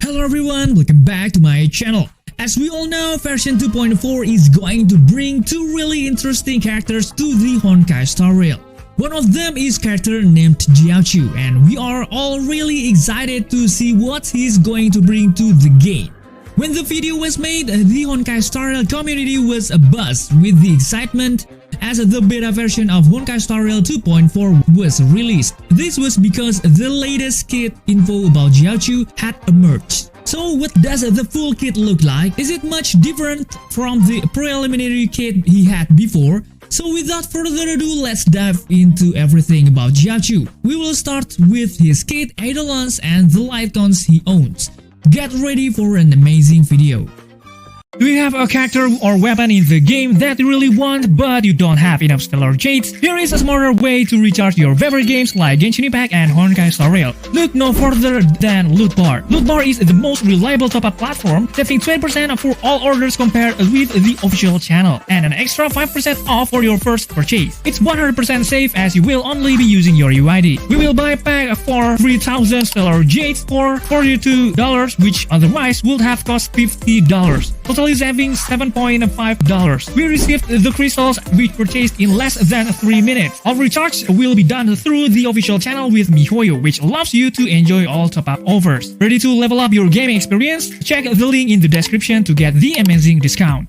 Hello everyone, welcome back to my channel. As we all know, version 2.4 is going to bring two really interesting characters to the honkaistarrail. One of them is character named Jiaoqiu, and we are all really excited to see what he's going to bring to the game. When the video was made, the honkaistarrail community was abuzz with the excitement as the beta version of honkaistarrail 2.4 was released. This was because the latest kit info about Jiaoqiu had emerged. So what does the full kit look like? Is it much different from the preliminary kit he had before? So without further ado, let's dive into everything about Jiaoqiu. We will start with his kit, Eidolons, and the icons he owns. Get ready for an amazing video. Do you have a character or weapon in the game that you really want but you don't have enough stellar jades? Here is a smarter way to recharge your favorite games like Genshin Impact and honkaistarrail. Look no further than Loot Bar. Loot Bar is the most reliable top-up platform, saving 20% for all orders compared with the official channel, and an extra 5% off for your first purchase. It's 100% safe as you will only be using your UID. We will buy a pack for 3000 stellar jades for $42, which otherwise would have cost $50. Totally saving $7.5. We received the crystals we purchased in less than 3 minutes. All recharge will be done through the official channel with miHoYo, which allows you to enjoy all top-up offers. Ready to level up your gaming experience? Check the link in the description to get the amazing discount.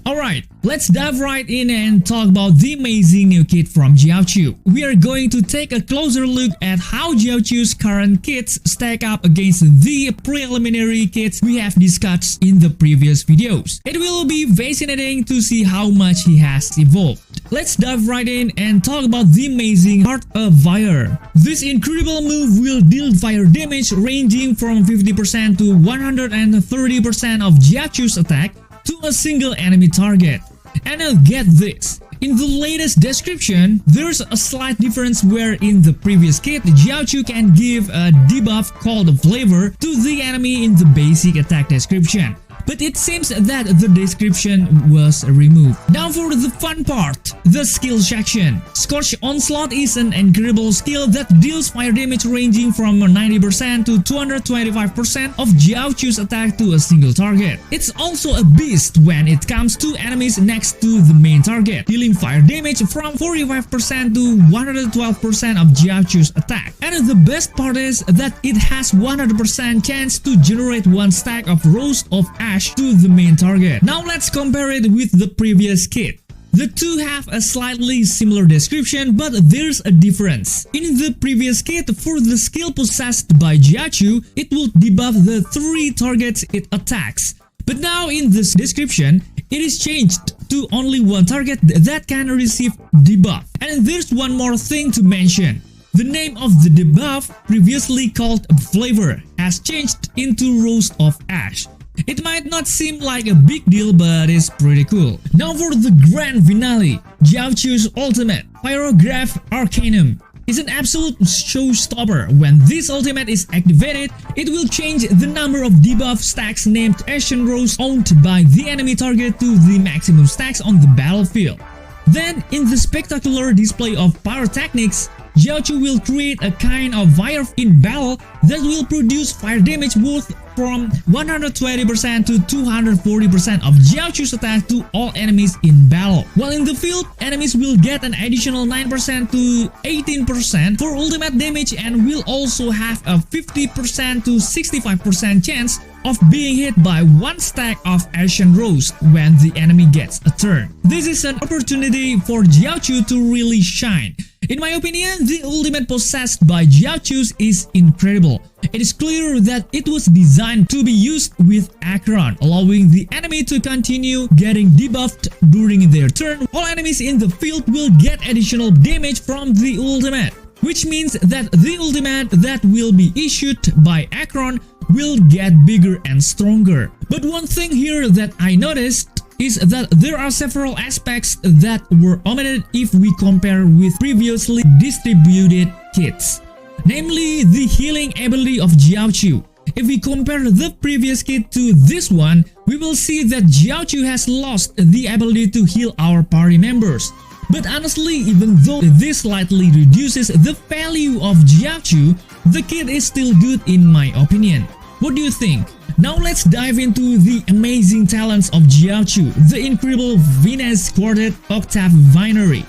Alright, let's dive right in and talk about the amazing new kit from Jiaoqiu. We are going to take a closer look at how Jiaoqiu's current kits stack up against the preliminary kits we have discussed in the previous videos. It will be fascinating to see how much he has evolved. Let's dive right in and talk about the amazing Heart of Fire. This incredible move will deal fire damage ranging from 50% to 130% of Jiaoqiu's attack to a single enemy target. And now get this, in the latest description, there's a slight difference where in the previous kit, Jiaoqiu can give a debuff called Flavor to the enemy in the basic attack description. But it seems that the description was removed. Now for the fun part, the skill section. Scorch Onslaught is an incredible skill that deals fire damage ranging from 90% to 225% of Jiaoqiu's attack to a single target. It's also a beast when it comes to enemies next to the main target, dealing fire damage from 45% to 112% of Jiaoqiu's attack. And the best part is that it has 100% chance to generate one stack of Rose of Ash to the main target. Now let's compare it with the previous kit. The two have a slightly similar description, but there's a difference. In the previous kit, for the skill possessed by Jiaoqiu, it will debuff the 3 targets it attacks. But now in this description, it is changed to only one target that can receive debuff. And there's one more thing to mention. The name of the debuff, previously called Flavor, has changed into Rose of Ash. It might not seem like a big deal, but it's pretty cool. Now for the grand finale, Jiaoqiu's ultimate, Pyrograph Arcanum, is an absolute showstopper. When this ultimate is activated, it will change the number of debuff stacks named Ashen Rose owned by the enemy target to the maximum stacks on the battlefield. Then, in the spectacular display of pyrotechnics, Jiaoqiu will create a kind of fire in battle that will produce fire damage both from 120% to 240% of Jiaoqiu's attack to all enemies in battle. While in the field, enemies will get an additional 9% to 18% for ultimate damage and will also have a 50% to 65% chance of being hit by one stack of Ashen Rose when the enemy gets a turn. This is an opportunity for Jiaoqiu to really shine. In my opinion, the ultimate possessed by Jiaoqiu is incredible. It is clear that it was designed to be used with Akron, allowing the enemy to continue getting debuffed during their turn. All enemies in the field will get additional damage from the ultimate, which means that the ultimate that will be issued by Akron will get bigger and stronger. But one thing here that I noticed is that there are several aspects that were omitted if we compare with previously distributed kits, namely the healing ability of Jiaoqiu. If we compare the previous kit to this one, we will see that Jiaoqiu has lost the ability to heal our party members. But honestly, even though this slightly reduces the value of Jiaoqiu, the kit is still good in my opinion. What do you think? Now let's dive into the amazing talents of Jiaoqiu, the incredible Venus Quartet Octave Binary.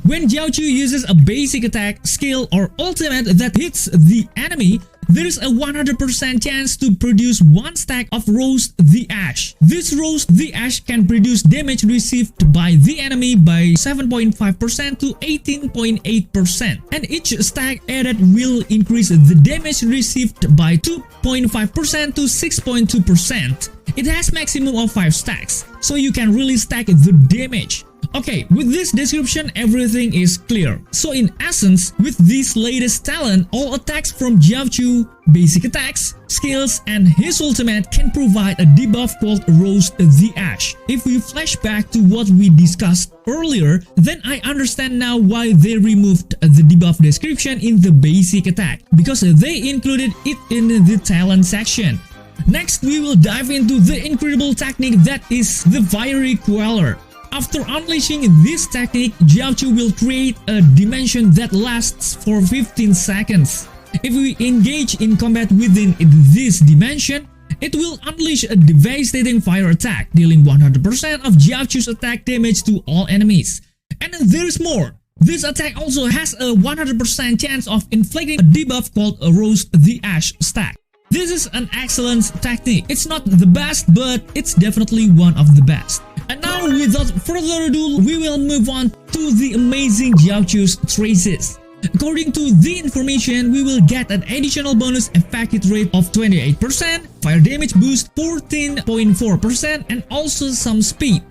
When Jiaoqiu uses a basic attack, skill or ultimate that hits the enemy, there is a 100% chance to produce one stack of Roast the Ash. This Roast the Ash can produce damage received by the enemy by 7.5% to 18.8%, and each stack added will increase the damage received by 2.5% to 6.2%. It has maximum of 5 stacks, so you can really stack the damage. Okay, with this description everything is clear. So in essence, with this latest talent, all attacks from Jiaoqiu, basic attacks, skills, and his ultimate can provide a debuff called Roast the Ash. If we flash back to what we discussed earlier, then I understand now why they removed the debuff description in the basic attack, because they included it in the talent section. Next, we will dive into the incredible technique that is the Fiery Queller. After unleashing this technique, Jiaoqiu will create a dimension that lasts for 15 seconds. If we engage in combat within this dimension, it will unleash a devastating fire attack, dealing 100% of Jiaoqiu's attack damage to all enemies. And there's more. This attack also has a 100% chance of inflicting a debuff called a Roast the Ash stack. This is an excellent technique. It's not the best, but it's definitely one of the best. And now, without further ado, we will move on to the amazing Jiaoqiu's traces. According to the information, we will get an additional bonus effect hit rate of 28%, fire damage boost 14.4%, and also some speed.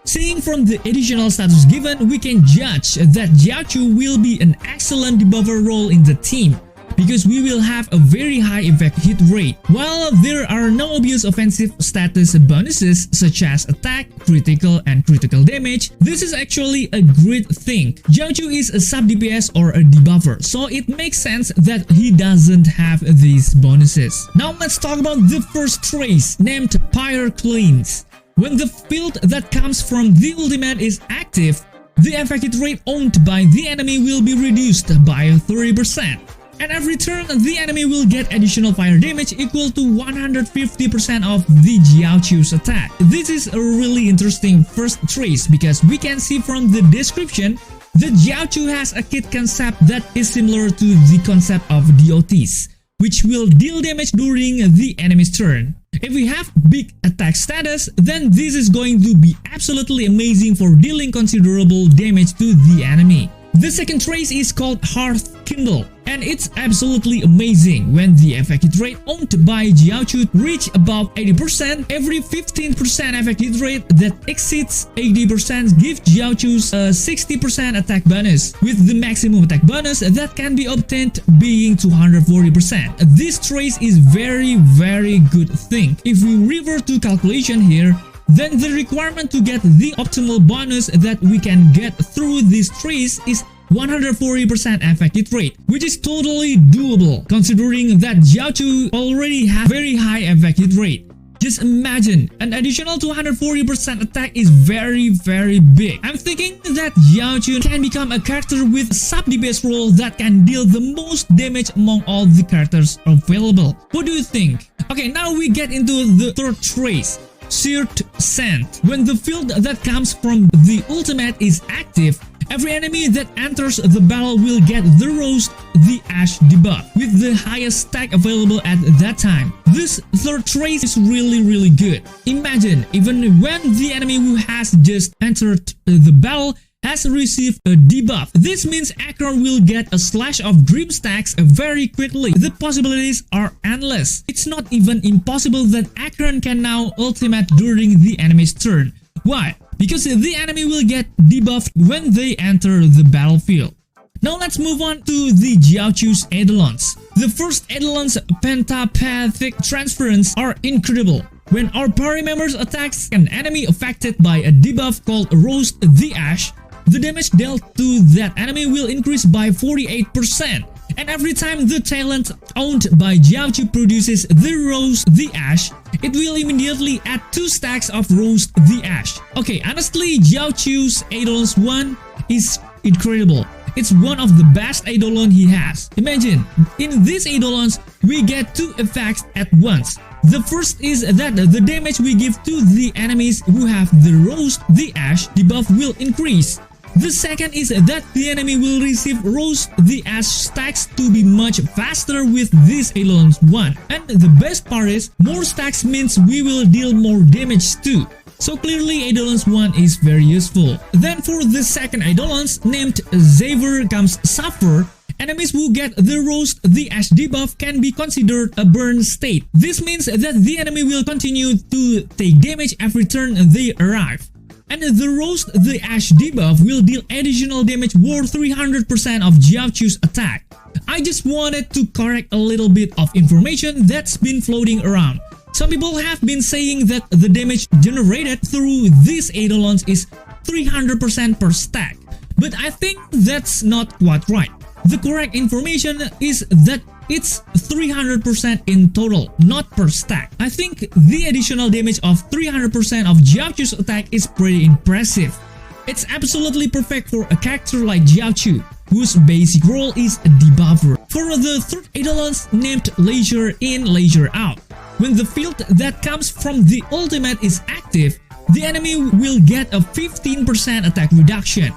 Seeing from the additional status given, we can judge that Jiaoqiu will be an excellent debuffer role in the team, because we will have a very high effect hit rate. While there are no obvious offensive status bonuses such as attack, critical, and critical damage, this is actually a great thing. Jiaoqiu is a sub DPS or a debuffer, so it makes sense that he doesn't have these bonuses. Now let's talk about the first trace, named Pyre Cleanse. When the field that comes from the ultimate is active, the effect hit rate owned by the enemy will be reduced by 30%. And every turn, the enemy will get additional fire damage equal to 150% of the Jiaoqiu's attack. This is a really interesting first trace because we can see from the description that Jiaoqiu has a kit concept that is similar to the concept of DOTs, which will deal damage during the enemy's turn. If we have big attack status, then this is going to be absolutely amazing for dealing considerable damage to the enemy. The second trace is called Hearth Kindle, and it's absolutely amazing. When the effect hit rate owned by Jiaoqiu reach above 80%, every 15% effect hit rate that exceeds 80% gives Jiaoqiu a 60% attack bonus, with the maximum attack bonus that can be obtained being 240%. This trace is very good thing. If we revert to calculation here, then the requirement to get the optimal bonus that we can get through this trace is 140% effect hit rate, which is totally doable considering that Jiaoqiu already has very high effect hit rate. Just imagine, an additional 240% attack is very big. I'm thinking that Jiaoqiu can become a character with a sub DPS role that can deal the most damage among all the characters available. What do you think? Okay, now we get into the third trace, Seared Sand. When the field that comes from the ultimate is active, every enemy that enters the battle will get the Roast the Ash debuff with the highest stack available at that time. This third trace is really good. Imagine, even when the enemy who has just entered the battle has received a debuff, this means Akron will get a slash of dream stacks very quickly. The possibilities are endless. It's not even impossible that Akron can now ultimate during the enemy's turn. Why? Because the enemy will get debuffed when they enter the battlefield. Now let's move on to the Jiaoqiu's Eidolons. The first Eidolon's pentapathic transference are incredible. When our party members attacks an enemy affected by a debuff called Roast the Ash, the damage dealt to that enemy will increase by 48%. And every time the talent owned by Jiaoqiu produces the Roast the Ash, it will immediately add 2 stacks of Roast the Ash. Okay, honestly, Jiaoqiu's Eidolon's one is incredible. It's one of the best Eidolon he has. Imagine, in these Eidolons, we get 2 effects at once. The first is that the damage we give to the enemies who have the Roast the Ash debuff will increase. The second is that the enemy will receive Roast the Ash stacks to be much faster with this Eidolon's one. And the best part is, more stacks means we will deal more damage too. So clearly Eidolon's one is very useful. Then for the second Eidolons named Xaver comes Suffer, enemies who get the Roast the Ash debuff can be considered a burn state. This means that the enemy will continue to take damage every turn they arrive. And the Roast the Ash debuff will deal additional damage worth 300% of Jiaoqiu's attack. I just wanted to correct a little bit of information that's been floating around. Some people have been saying that the damage generated through these Eidolons is 300% per stack, but I think that's not quite right. The correct information is that it's 300% in total, not per stack. I think the additional damage of 300% of Jiaoqiu's attack is pretty impressive. It's absolutely perfect for a character like Jiaoqiu, whose basic role is a debuffer. For the third Eidolons named Leisure in, Leisure out, when the field that comes from the ultimate is active, the enemy will get a 15% attack reduction.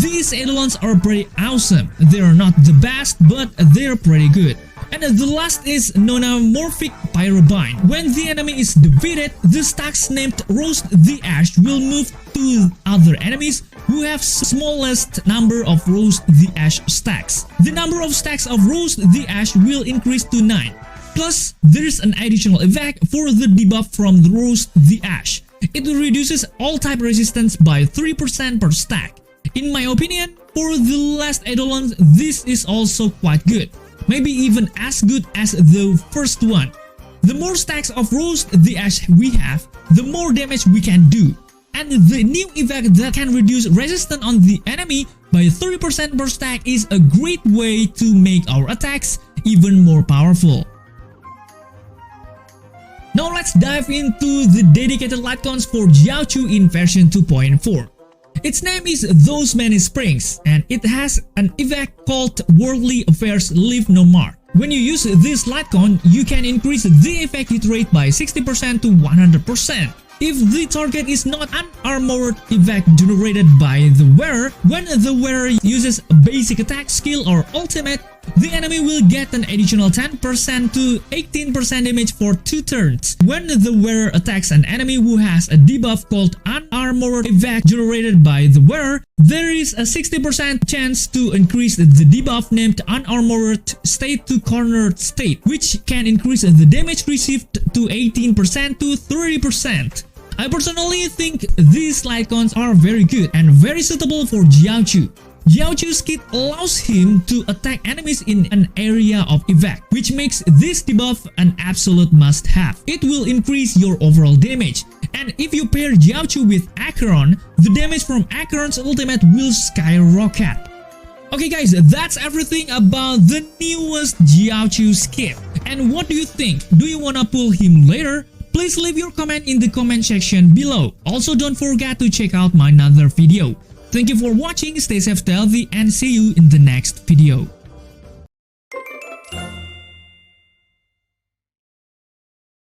These Eidolons are pretty awesome. They are not the best, but they're pretty good. And the last is Nonamorphic Pyrobind. When the enemy is defeated, the stacks named Roast the Ash will move to other enemies who have smallest number of Roast the Ash stacks. The number of stacks of Roast the Ash will increase to 9. Plus, there is an additional effect for the debuff from the Roast the Ash. It reduces all type resistance by 3% per stack. In my opinion, for the last Eidolon, this is also quite good. Maybe even as good as the first one. The more stacks of Roast the Ash we have, the more damage we can do. And the new effect that can reduce resistance on the enemy by 30% per stack is a great way to make our attacks even more powerful. Now let's dive into the dedicated light cons for Jiaoqiu in version 2.4. Its name is Those Many Springs, and it has an effect called Worldly Affairs Leave No Mark. When you use this light con, you can increase the effect hit rate by 60% to 100%. If the target is not an armored effect generated by the wearer, when the wearer uses a basic attack skill or ultimate, the enemy will get an additional 10% to 18% damage for 2 turns. When the wearer attacks an enemy who has a debuff called Unarmored Effect generated by the wearer, there is a 60% chance to increase the debuff named Unarmored State to Cornered State, which can increase the damage received to 18% to 30%. I personally think these light cons are very good and very suitable for Jiaoqiu. Jiaoqiu's kit allows him to attack enemies in an area of effect, which makes this debuff an absolute must-have. It will increase your overall damage, and if you pair Jiaoqiu with Acheron, the damage from Acheron's ultimate will skyrocket. Okay guys, that's everything about the newest Jiaoqiu's kit. And what do you think? Do you wanna pull him later? Please leave your comment in the comment section below. Also, don't forget to check out my another video. Thank you for watching, stay safe, stay healthy, and see you in the next video.